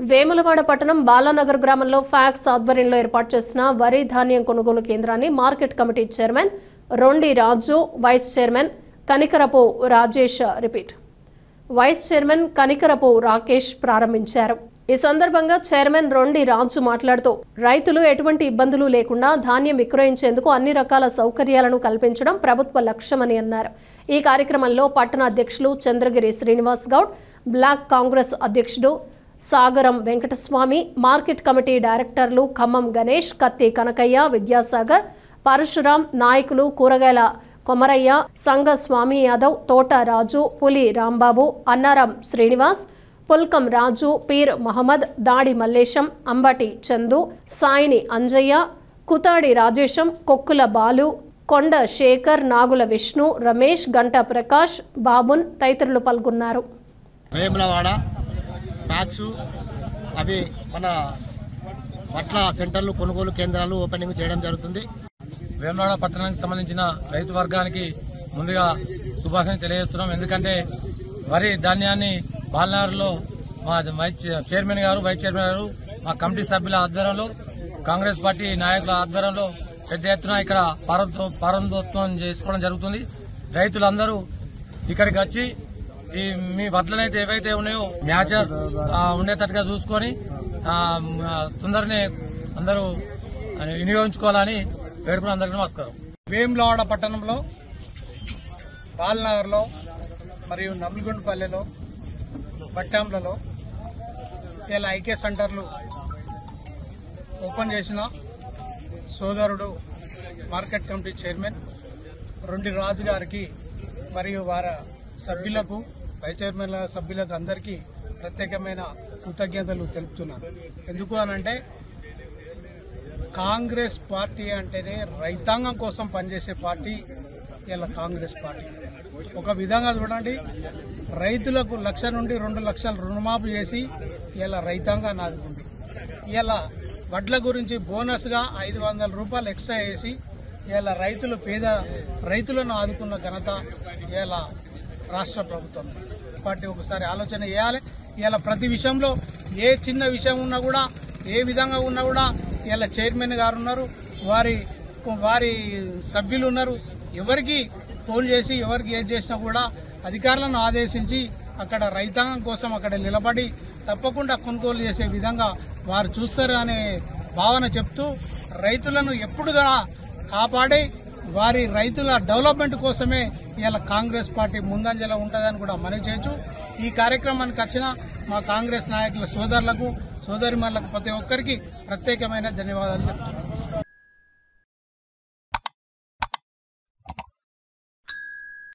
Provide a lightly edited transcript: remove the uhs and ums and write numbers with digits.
వేములవాడ పట్టణం బాలానగర్ గ్రామంలో ఫ్యాక్స్ ఆధ్వర్యంలో ఏర్పాటు చేసిన వరి ధాన్యం కొనుగోలు కేంద్రాన్ని మార్కెట్ కమిటీ చైర్మన్ రొండి రాజు, వైస్ చైర్మన్ కనికరపు రాకేష్ ప్రారంభించారు. ఈ సందర్భంగా చైర్మన్ రొండి రాజు మాట్లాడుతూ రైతులు ఎటువంటి ఇబ్బందులు లేకుండా ధాన్యం విక్రయించేందుకు అన్ని రకాల సౌకర్యాలను కల్పించడం ప్రభుత్వ లక్ష్యమని అన్నారు. ఈ కార్యక్రమంలో పట్టణ అధ్యక్షులు చంద్రగిరి శ్రీనివాస్ గౌడ్, బ్లాక్ కాంగ్రెస్ అధ్యక్షుడు సాగరం వెంకటస్వామి, మార్కెట్ కమిటీ డైరెక్టర్లు ఖమ్మం గణేష్, కత్తి కనకయ్య, విద్యాసాగర్, పరశురాం, నాయకులు కూరగాయల కొమరయ్య, సంగ స్వామి యాదవ్, తోట రాజు, పులి రాంబాబు, అన్నారం శ్రీనివాస్, పుల్కం రాజు, పీర్ మహమ్మద్, దాడి మల్లేశం, అంబటి చందు, సాయిని అంజయ్య, కుతాడి రాజేశం, కొక్కుల బాలు, కొండ శేఖర్, నాగుల విష్ణు, రమేష్, గంట ప్రకాష్, బాబున్ తదితరులు పాల్గొన్నారు. అవి మన వడ్ల సెంటర్లు, కొనుగోలు కేంద్రాలు ఓపెనింగ్ చేయడం జరుగుతుంది. వేములవాడ పట్టణానికి సంబంధించిన రైతు వర్గానికి ముందుగా శుభాకాంక్షలు తెలియజేస్తున్నాం. ఎందుకంటే వరి ధాన్యాన్ని బాలనగర్లో మా చైర్మన్ గారు, వైస్ చైర్మన్ గారు, మా కమిటీ సభ్యుల ఆధ్వర్యంలో, కాంగ్రెస్ పార్టీ నాయకుల ఆధ్వర్యంలో పెద్ద ఎత్తున ఇక్కడ ప్రారంభోత్సవం చేసుకోవడం జరుగుతుంది. రైతులందరూ ఇక్కడికి వచ్చి మీ వడ్లనైతే ఏవైతే ఉన్నాయో మ్యాచ్ ఉండేటట్టుగా చూసుకొని తొందరనే అందరూ వినియోగించుకోవాలని వేడుకుని అందరికీ నమస్కారం. వేములవాడ పట్టణంలో, బాలనగర్లో మరియు నమ్మిగుండపల్లెలో, బట్టాంలలో ఇలా ఐకే సెంటర్లు ఓపెన్ చేసిన సోదరుడు మార్కెట్ కమిటీ చైర్మన్ రొండి రాజు గారికి మరియు వారి సభ్యులకు, వైస్ చైర్మన్ల సభ్యులకు అందరికీ ప్రత్యేకమైన కృతజ్ఞతలు తెలుపుతున్నాను. ఎందుకు అనంటే కాంగ్రెస్ పార్టీ అంటేనే రైతాంగం కోసం పనిచేసే పార్టీ ఇలా కాంగ్రెస్ పార్టీ. ఒక విధంగా చూడండి, రైతులకు 1,00,000 నుండి 2 లక్షలు రుణమాఫీ చేసి ఇలా రైతాంగాన్ని ఆదుకుంది. ఇలా వడ్ల గురించి బోనస్గా 500 రూపాయలు ఎక్స్ట్రా వేసి ఇలా పేద రైతులను ఆదుకున్న ఘనత ఇలా రాష్ట్ర ప్రభుత్వం పార్టీ. ఒకసారి ఆలోచన చేయాలి. ఇలా ప్రతి విషయంలో ఏ చిన్న విషయం ఉన్నా కూడా, ఏ విధంగా ఉన్నా కూడా ఇలా చైర్మన్ గారు ఉన్నారు, వారి సభ్యులు ఉన్నారు. ఎవరికి ఫోన్ చేసి ఎవరికి ఏది చేసినా కూడా అధికారులను ఆదేశించి అక్కడ రైతాంగం కోసం అక్కడ నిలబడి తప్పకుండా కొనుగోలు చేసే విధంగా వారు చూస్తారు అనే భావన చెప్తూ రైతులను ఎప్పుడుగా కాపాడి వారి రైతుల డెవలప్మెంట్ కోసమే ఇలా కాంగ్రెస్ పార్టీ ముందంజలో ఉంటుందని కూడా మనవి చేయొచ్చు. ఈ కార్యక్రమానికి వచ్చిన మా కాంగ్రెస్ నాయకుల సోదరులకు, సోదరిమణులకు ప్రతి ఒక్కరికి ప్రత్యేకమైన ధన్యవాదాలు చెప్తున్నాను.